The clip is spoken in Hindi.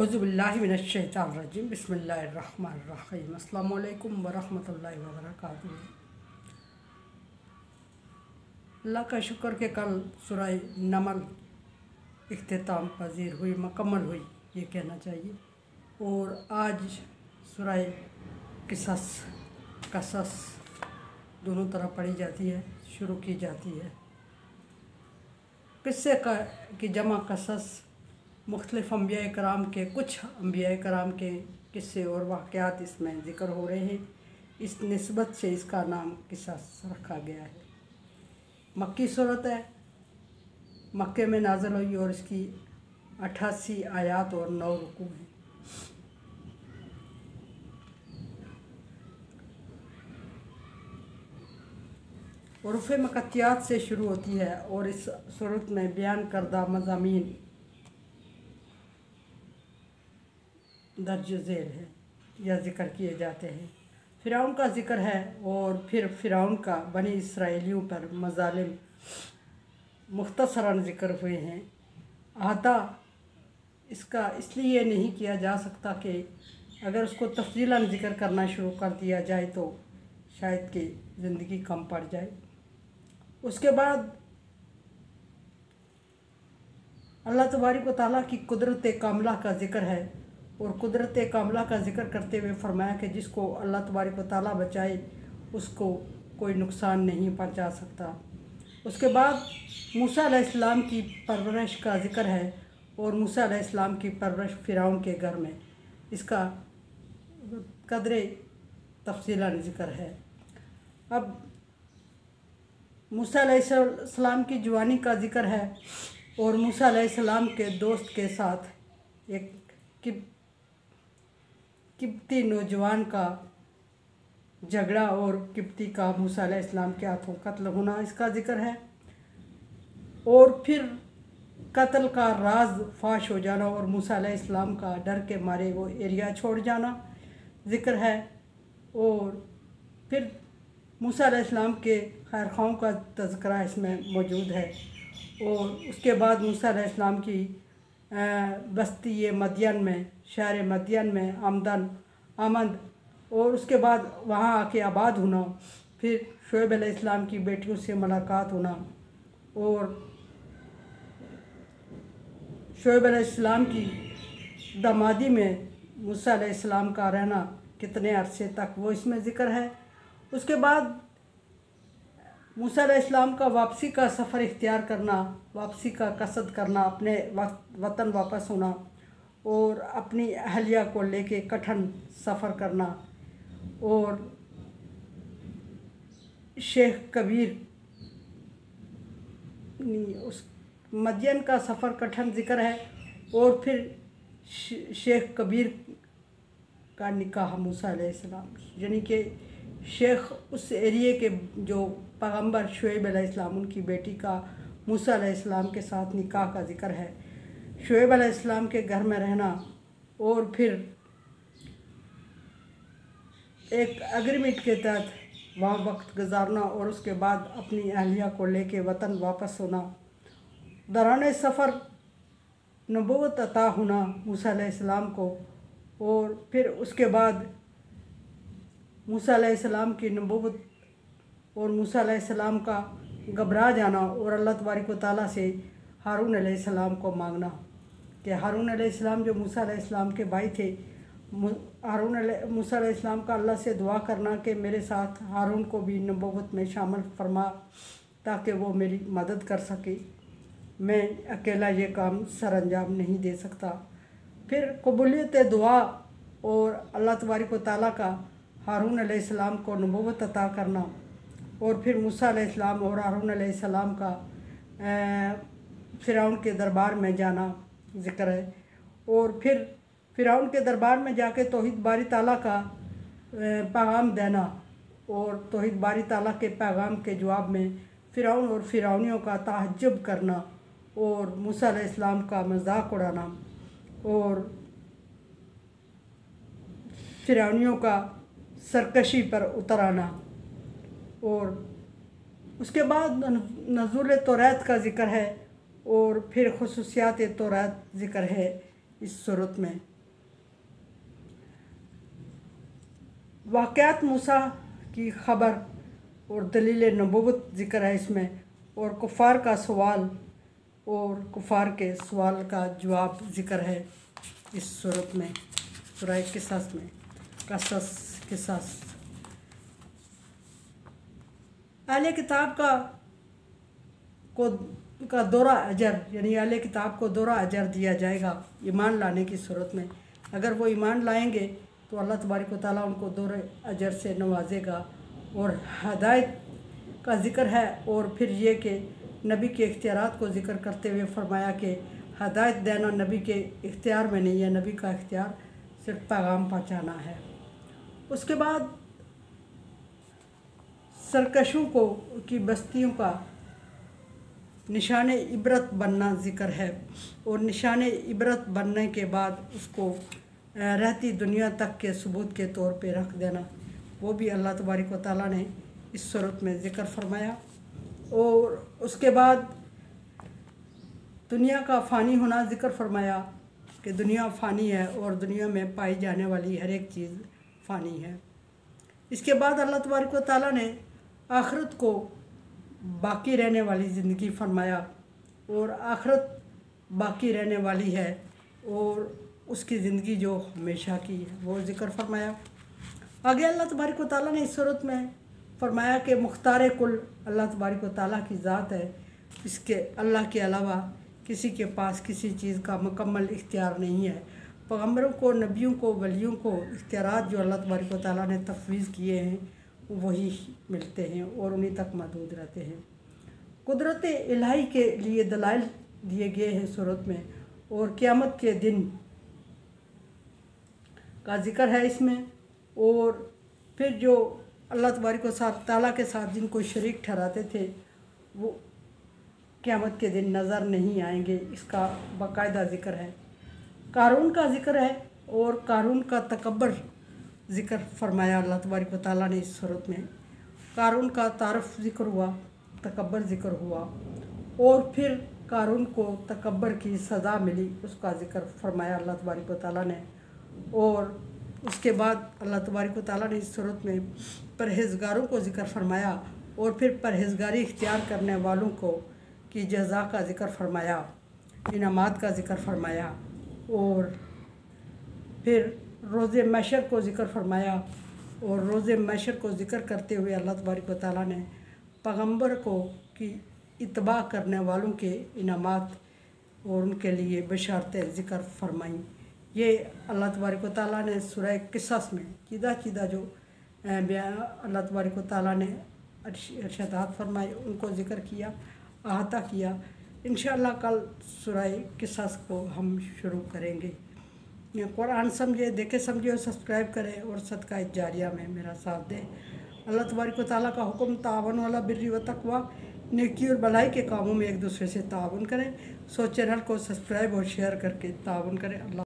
औज़ुबिल्लाहि मिनश्शैतानिर्रजीम बिस्मिल्लाहिर्रहमानिर्रहीम अस्सलामु अलैकुम वरहमतुल्लाहि वबरकातुहू। अल्लाह का शुक्र के कल सूरह नमल इख्तिताम पजीर हुई, मुकम्मल हुई ये कहना चाहिए। और आज सूरह कसस दोनों तरफ पढ़ी जाती है, शुरू की जाती है। किस्से का की जमा कसस मुख्तलिफ़ अम्बिया कराम के, कुछ अम्बिया कराम के किस्से और वाक़यात इसमें ज़िक्र हो रहे हैं। इस निस्बत से इसका नाम किसस रखा गया है। मक्की सूरत है, मक्के में नाज़िल हुई और इसकी 88 आयात और 9 रुकू हैं। उर्फ़ मकतियात से शुरू होती है और इस सूरत में बयान करदा मज़ामीन दर्ज झेल है या ज़िक्र किए जाते हैं। फ़िरौन का ज़िक्र है और फिर फ़िरौन का बनी इसराइलियों पर मज़ालिम मुख्तसरन ज़िक्र हुए हैं। अहाता इसका इसलिए नहीं किया जा सकता कि अगर उसको तफ़सीलन ज़िक्र करना शुरू कर दिया जाए तो शायद कि ज़िंदगी कम पड़ जाए। उसके बाद अल्लाह तबारक व तआला की कुदरत कामिला का ज़िक्र है और कुदरत कामिला का ज़िक्र करते हुए फरमाया कि जिसको अल्लाह तबारक व तआला बचाए उसको कोई नुकसान नहीं पहुंचा सकता। उसके बाद मूसा अलैहिस्सलाम की परवरिश का ज़िक्र है और मूसा अलैहिस्सलाम की परवरिश फ़िरौन के घर में, इसका कदरे तफसीलन ज़िक्र है। अब मूसा अलैहिस्सलाम की जवानी का ज़िक्र है और मूसा अलैहिस्सलाम के दोस्त के साथ एक किब्ती नौजवान का झगड़ा और किब्ती का मूसा अलैहिस्सलाम के हाथों कत्ल होना, इसका ज़िक्र है। और फिर कत्ल का राज फाश हो जाना और मूसा अलैहिस्सलाम का डर के मारे वो एरिया छोड़ जाना ज़िक्र है। और फिर मूसा अलैहिस्सलाम के खैरखाओं का तज़किरा इसमें मौजूद है। और उसके बाद मूसा अलैहिस्सलाम की बस्ती मदियन में, शहर मदियन में आमद और उसके बाद वहाँ आके आबाद होना। फिर शुएब अलैहिस्सलाम की बेटियों से मुलाकात होना और शुएब अलैहिस्सलाम की दामादी में मूसा अलैहिस्सलाम का रहना कितने अरसे तक, वो इसमें ज़िक्र है। उसके बाद मूसा अलैहिस्सलाम का वापसी का सफ़र इख्तियार करना, वापसी का कसद करना, अपने वतन वापस होना और अपनी अहलिया को लेके कठिन सफ़र करना। और शेख कबीर उस मदियन का सफ़र कठिन ज़िक्र है। और फिर शेख कबीर का निकाह मूसा अलैहिस्सलाम, यानी कि शेख उस एरिए के जो पैगम्बर शुएब अलैहिस्सलाम उनकी बेटी का मूसा अलैहिस्सलाम के साथ निकाह का ज़िक्र है। शुएब अलैहिस्सलाम के घर में रहना और फिर एक एग्रीमेंट के तहत वहाँ वक्त गुजारना और उसके बाद अपनी अहलिया को लेके वतन वापस होना। दौरान सफ़र नबूवत अता होना मूसा अलैहिस्सलाम को। और फिर उसके बाद मूसा अलैहिस्सलाम की नबूवत और मूसा अलैहिस्सलाम का घबरा जाना और अल्लाह तबारक व तआला से हारून अलैहिस्सलाम को मांगना कि हारून अलैहिस्सलाम जो मूसा अलैहिस्सलाम के भाई थे, मूसा अलैहिस्सलाम का अल्लाह से दुआ करना कि मेरे साथ हारून को भी नबूवत में शामिल फरमा ताकि वो मेरी मदद कर सके, मैं अकेला ये काम सर अंजाम नहीं दे सकता। फिर कबूलियत दुआ और अल्लाह तबारक व तआला का हारून अलैहिस्सलाम को नबूवत अता करना और फिर मूसा अलैहिस्सलाम और हारून अलैहिस्सलाम का फ़िरौन के दरबार में जाना ज़िक्र है। और फिर फ़िरौन के दरबार में जाके तौहीद बारी ताला का पैगाम देना और तौहीद बारी ताला के पैगाम के जवाब में फ़िरौन और फ़िरौनियों का तहज्जुब करना और मूसा अलैहिस्सलाम का मजाक उड़ाना और फ़िरौनियों का सरकशी पर उतर आना। और उसके बाद नज़ुल तौरात का ज़िक्र है और फिर खुसूसियात तौरात ज़िक्र है इस सूरत में। वाक़यात मूसा की ख़बर और दलील नबूवत ज़िक्र है इसमें, और कुफ़ार का सवाल और कुफ़ार के सवाल का जवाब ज़िक्र है इस सूरत में, सूरह क़िसस में। क़िसस अहले किताब का दौरा अजर, यानी अहले किताब को दौरा अजर दिया जाएगा ईमान लाने की सूरत में। अगर वो ईमान लाएंगे तो अल्लाह तबारक व तआला उनको दौरे अजर से नवाजेगा। और हदायत का ज़िक्र है, और फिर ये कि नबी के इख्तियारात को ज़िक्र करते हुए फरमाया कि हदायत देना नबी के इख्तियार में नहीं है, नबी का इख्तियार सिर्फ पैगाम पहुँचाना है। उसके बाद सरकशों को की बस्तियों का निशान इबरत बनना ज़िक्र है, और निशान इबरत बनने के बाद उसको रहती दुनिया तक के सबूत के तौर पे रख देना, वो भी अल्लाह तबारक व तआला ने इस सूरत में ज़िक्र फरमाया। और उसके बाद दुनिया का फ़ानी होना ज़िक्र फरमाया कि दुनिया फ़ानी है और दुनिया में पाई जाने वाली हर एक चीज़ फ़ानी है। इसके बाद अल्लाह तबारक व तआला ने आखिरत को बाकी रहने वाली ज़िंदगी फरमाया, और आखिरत बाकी रहने वाली है और उसकी ज़िंदगी जो हमेशा की है वो ज़िक्र फरमाया। आगे अल्लाह तबारक व तआला ने इस सूरत में फरमाया कि मुख्तार कुल अल्लाह तबारक व तआला की ज़ात है, इसके अल्लाह के अलावा किसी के पास किसी चीज़ का मुकम्मल इख्तियार नहीं है। पैगम्बरों को, नबियों को, वलियों को इख्तियारात जो अल्लाह तबारक व तआला ने तफवीज़ किए हैं वही मिलते हैं और उन्हीं तक महदूद रहते हैं। कुदरत इलाही के लिए दलाइल दिए गए हैं सूरत में, और क़यामत के दिन का ज़िक्र है इसमें। और फिर जो अल्लाह तबारक व तआला के साथ जिनको शरीक ठहराते थे वो क़यामत के दिन नज़र नहीं आएंगे, इसका बाकायदा ज़िक्र है। कारून का ज़िक्र है, और कारून का तकब्बर ज़िक्र फरमाया अल्लाह तबारक व तआला ने इस सूरत में। कारून का तारफ़ ज़िक्र हुआ, तकब्बर ज़िक्र हुआ, और फिर कारून को तकब्बर की सज़ा मिली उसका ज़िक्र फरमाया अल्लाह तबारक व तआला ने। और उसके बाद अल्लाह तबारक व तआला ने इस सूरत में परहेज़गारों को ज़िक्र फरमाया, और फिर परहेज़गारी इख्तियार करने वालों को की जज़ा का ज़िक्र फरमाया, इनामात का ज़िक्र फरमाया, और फिर रोज़े महशर को ज़िक्र फरमाया। और रोज़े महशर को ज़िक्र करते हुए अल्लाह तबारक व तआला ने पैगम्बर को की इत्तबा करने वालों के इनामात और उनके लिए बशारतें ज़िक्र फरमाईं। ये अल्लाह तबारक व तआला ने सूरह क़िसस में चीदा जो अल्लाह तबारक व तआला ने इरशादात फरमाए उनको ज़िक्र किया, अहाता किया। इंशाअल्लाह कल सूरह क़िसस को हम शुरू करेंगे। कुरान समझे, देखे समझे और सब्सक्राइब करें, और सदका जारिया में मेरा साथ दें। अल्लाह तबारक व तआला का हुक्म तावन वाला बिर्री व तक़वा, नेकी और भलाई के कामों में एक दूसरे से तावन करें। सो चैनल को सब्सक्राइब और शेयर करके तावन करें। अल्लाह